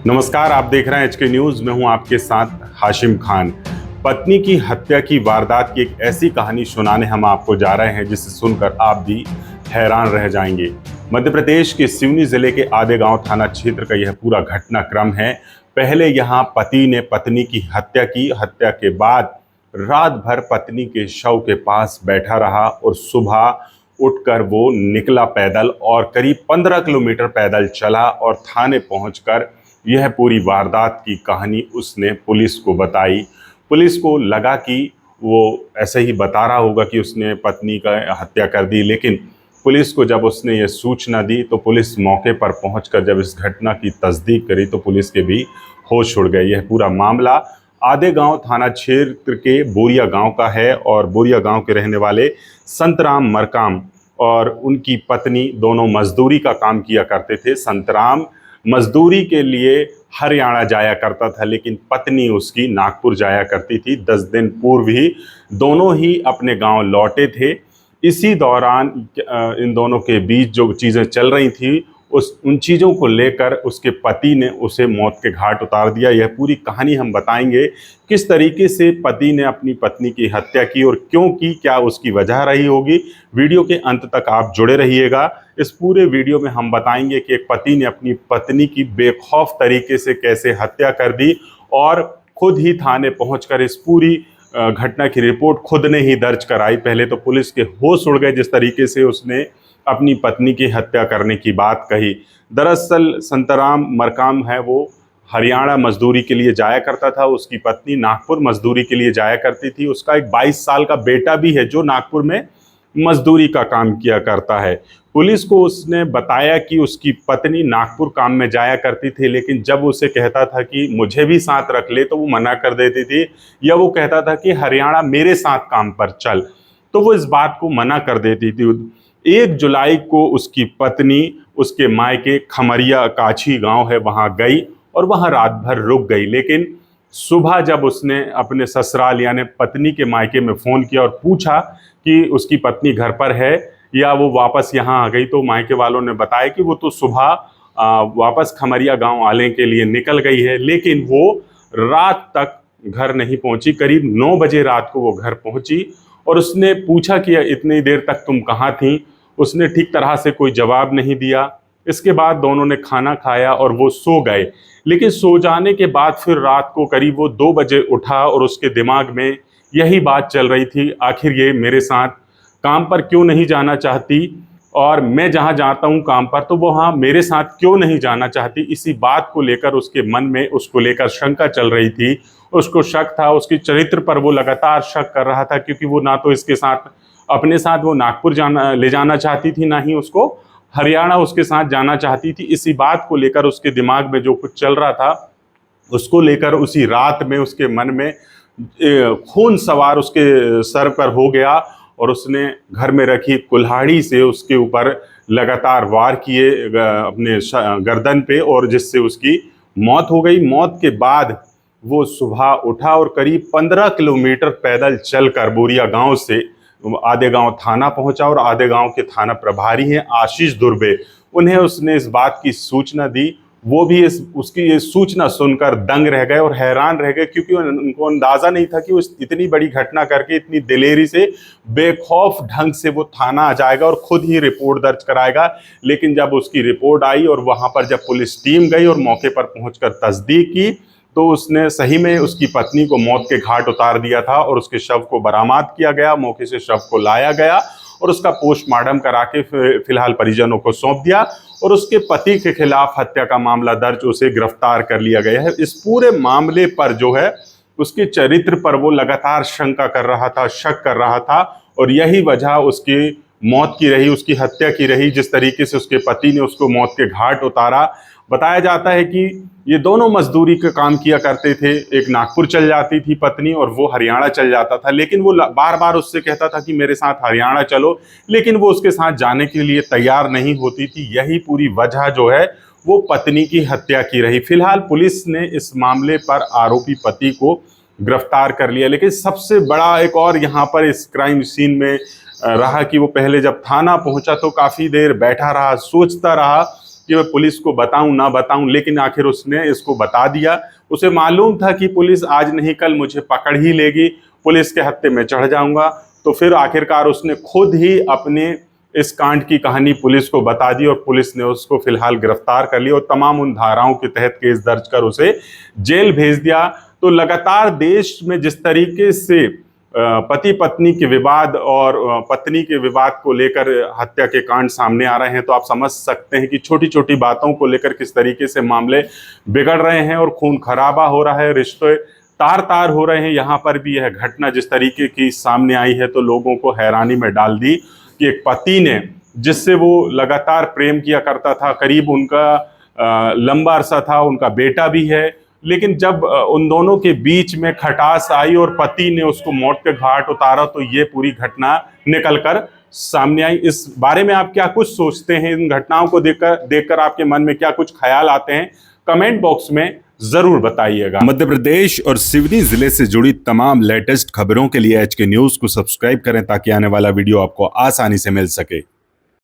नमस्कार, आप देख रहे हैं एचके न्यूज। मैं हूं आपके साथ हाशिम खान। पत्नी की हत्या की वारदात की एक ऐसी कहानी सुनाने हम आपको जा रहे हैं जिसे सुनकर आप भी हैरान रह जाएंगे। मध्य प्रदेश के सिवनी जिले के आदेगांव थाना क्षेत्र का यह पूरा घटनाक्रम है। पहले यहां पति ने पत्नी की हत्या की। हत्या के बाद रात भर पत्नी के शव के पास बैठा रहा और सुबह उठकर वो निकला पैदल और करीब 15 किलोमीटर पैदल चला और थाने पहुंचकर यह पूरी वारदात की कहानी उसने पुलिस को बताई। पुलिस को लगा कि वो ऐसे ही बता रहा होगा कि उसने पत्नी का हत्या कर दी, लेकिन पुलिस को जब उसने ये सूचना दी तो पुलिस मौके पर पहुंचकर जब इस घटना की तस्दीक करी तो पुलिस के भी होश उड़ गए। यह पूरा मामला आदेगांव थाना क्षेत्र के बोरिया गांव का है और बोरिया गांव के रहने वाले संतराम मरकाम और उनकी पत्नी दोनों मजदूरी का काम किया करते थे। संतराम मजदूरी के लिए हरियाणा जाया करता था, लेकिन पत्नी उसकी नागपुर जाया करती थी। 10 दिन पूर्व ही दोनों ही अपने गांव लौटे थे। इसी दौरान इन दोनों के बीच जो चीज़ें चल रही थी उन चीज़ों को लेकर उसके पति ने उसे मौत के घाट उतार दिया। यह पूरी कहानी हम बताएंगे, किस तरीके से पति ने अपनी पत्नी की हत्या की और क्यों की, क्या उसकी वजह रही होगी। वीडियो के अंत तक आप जुड़े रहिएगा। इस पूरे वीडियो में हम बताएंगे कि एक पति ने अपनी पत्नी की बेखौफ तरीके से कैसे हत्या कर दी और खुद ही थाने पहुंचकर इस पूरी घटना की रिपोर्ट खुद ने ही दर्ज कराई। पहले तो पुलिस के होश उड़ गए जिस तरीके से उसने अपनी पत्नी की हत्या करने की बात कही। दरअसल संतराम मरकाम है, वो हरियाणा मजदूरी के लिए जाया करता था। उसकी पत्नी नागपुर मजदूरी के लिए जाया करती थी। उसका एक 22 साल का बेटा भी है जो नागपुर में मजदूरी का काम किया करता है। पुलिस को उसने बताया कि उसकी पत्नी नागपुर काम में जाया करती थी, लेकिन जब उसे कहता था कि मुझे भी साथ रख ले तो वो मना कर देती थी, या वो कहता था कि हरियाणा मेरे साथ काम पर चल तो वो इस बात को मना कर देती थी। 1 जुलाई को उसकी पत्नी उसके मायके खमरिया काछी गांव है वहां गई और वहां रात भर रुक गई, लेकिन सुबह जब उसने अपने ससुराल यानी पत्नी के मायके में फ़ोन किया और पूछा कि उसकी पत्नी घर पर है या वो वापस यहाँ आ गई, तो मायके वालों ने बताया कि वो तो सुबह वापस खमरिया गांव आने के लिए निकल गई है, लेकिन वो रात तक घर नहीं पहुंची। करीब 9 बजे रात को वो घर पहुंची और उसने पूछा कि इतनी देर तक तुम कहाँ थी। उसने ठीक तरह से कोई जवाब नहीं दिया। इसके बाद दोनों ने खाना खाया और वो सो गए, लेकिन सो जाने के बाद फिर रात को करीब वो 2 बजे उठा और उसके दिमाग में यही बात चल रही थी, आखिर ये मेरे साथ काम पर क्यों नहीं जाना चाहती और मैं जहाँ जाता हूँ काम पर तो वो हाँ मेरे साथ क्यों नहीं जाना चाहती। इसी बात को लेकर उसके मन में उसको लेकर शंका चल रही थी। उसको शक था, उसके चरित्र पर वो लगातार शक कर रहा था, क्योंकि वो ना तो इसके साथ अपने साथ वो नागपुर ले जाना चाहती थी, ना ही उसको हरियाणा उसके साथ जाना चाहती थी। इसी बात को लेकर उसके दिमाग में जो कुछ चल रहा था उसको लेकर उसी रात में उसके मन में खून सवार उसके सर पर हो गया और उसने घर में रखी कुल्हाड़ी से उसके ऊपर लगातार वार किए अपने गर्दन पे, और जिससे उसकी मौत हो गई। मौत के बाद वो सुबह उठा और करीब 15 किलोमीटर पैदल चलकर बोरिया गांव से आदेगांव थाना पहुंचा और आदेगांव के थाना प्रभारी हैं आशीष दुर्बे, उन्हें उसने इस बात की सूचना दी। वो भी उसकी ये सूचना सुनकर दंग रह गए और हैरान रह गए, क्योंकि उनको अंदाज़ा नहीं था कि वो इतनी बड़ी घटना करके इतनी दिलेरी से बेखौफ ढंग से वो थाना आ जाएगा और खुद ही रिपोर्ट दर्ज कराएगा। लेकिन जब उसकी रिपोर्ट आई और वहाँ पर जब पुलिस टीम गई और मौके पर पहुँचकर तस्दीक की तो उसने सही में उसकी पत्नी को मौत के घाट उतार दिया था और उसके शव को बरामद किया गया। मौके से शव को लाया गया और उसका पोस्टमार्टम करा के फिलहाल परिजनों को सौंप दिया और उसके पति के खिलाफ हत्या का मामला दर्ज, उसे गिरफ्तार कर लिया गया है। इस पूरे मामले पर जो है उसके चरित्र पर वो लगातार शंका कर रहा था, शक कर रहा था, और यही वजह उसकी मौत की रही, उसकी हत्या की रही। जिस तरीके से उसके पति ने उसको मौत के घाट उतारा, बताया जाता है कि ये दोनों मजदूरी का काम किया करते थे। एक नागपुर चल जाती थी पत्नी और वो हरियाणा चल जाता था, लेकिन वो बार बार उससे कहता था कि मेरे साथ हरियाणा चलो, लेकिन वो उसके साथ जाने के लिए तैयार नहीं होती थी। यही पूरी वजह जो है वो पत्नी की हत्या की रही। फिलहाल पुलिस ने इस मामले पर आरोपी पति को गिरफ्तार कर लिया, लेकिन सबसे बड़ा एक और यहाँ पर इस क्राइम सीन में रहा कि वो पहले जब थाना पहुंचा तो काफ़ी देर बैठा रहा, सोचता रहा कि मैं पुलिस को बताऊं ना बताऊं, लेकिन आखिर उसने इसको बता दिया। उसे मालूम था कि पुलिस आज नहीं कल मुझे पकड़ ही लेगी, पुलिस के हत्थे में चढ़ जाऊंगा। तो फिर आखिरकार उसने खुद ही अपने इस कांड की कहानी पुलिस को बता दी और पुलिस ने उसको फिलहाल गिरफ्तार कर लिया और तमाम उन धाराओं के तहत केस दर्ज कर उसे जेल भेज दिया। तो लगातार देश में जिस तरीके से पति पत्नी के विवाद और पत्नी के विवाद को लेकर हत्या के कांड सामने आ रहे हैं, तो आप समझ सकते हैं कि छोटी छोटी बातों को लेकर किस तरीके से मामले बिगड़ रहे हैं और खून खराबा हो रहा है, रिश्ते तार तार हो रहे हैं। यहाँ पर भी यह घटना जिस तरीके की सामने आई है तो लोगों को हैरानी में डाल दी कि एक पति ने, जिससे वो लगातार प्रेम किया करता था, करीब उनका लंबा अरसा था, उनका बेटा भी है, लेकिन जब उन दोनों के बीच में खटास आई और पति ने उसको मौत के घाट उतारा, तो ये पूरी घटना निकल कर सामने आई। इस बारे में आप क्या कुछ सोचते हैं? इन घटनाओं को देखकर आपके मन में क्या कुछ ख्याल आते हैं? कमेंट बॉक्स में जरूर बताइएगा। मध्य प्रदेश और सिवनी जिले से जुड़ी तमाम लेटेस्ट खबरों के लिए HK न्यूज को सब्सक्राइब करें ताकि आने वाला वीडियो आपको आसानी से मिल सके।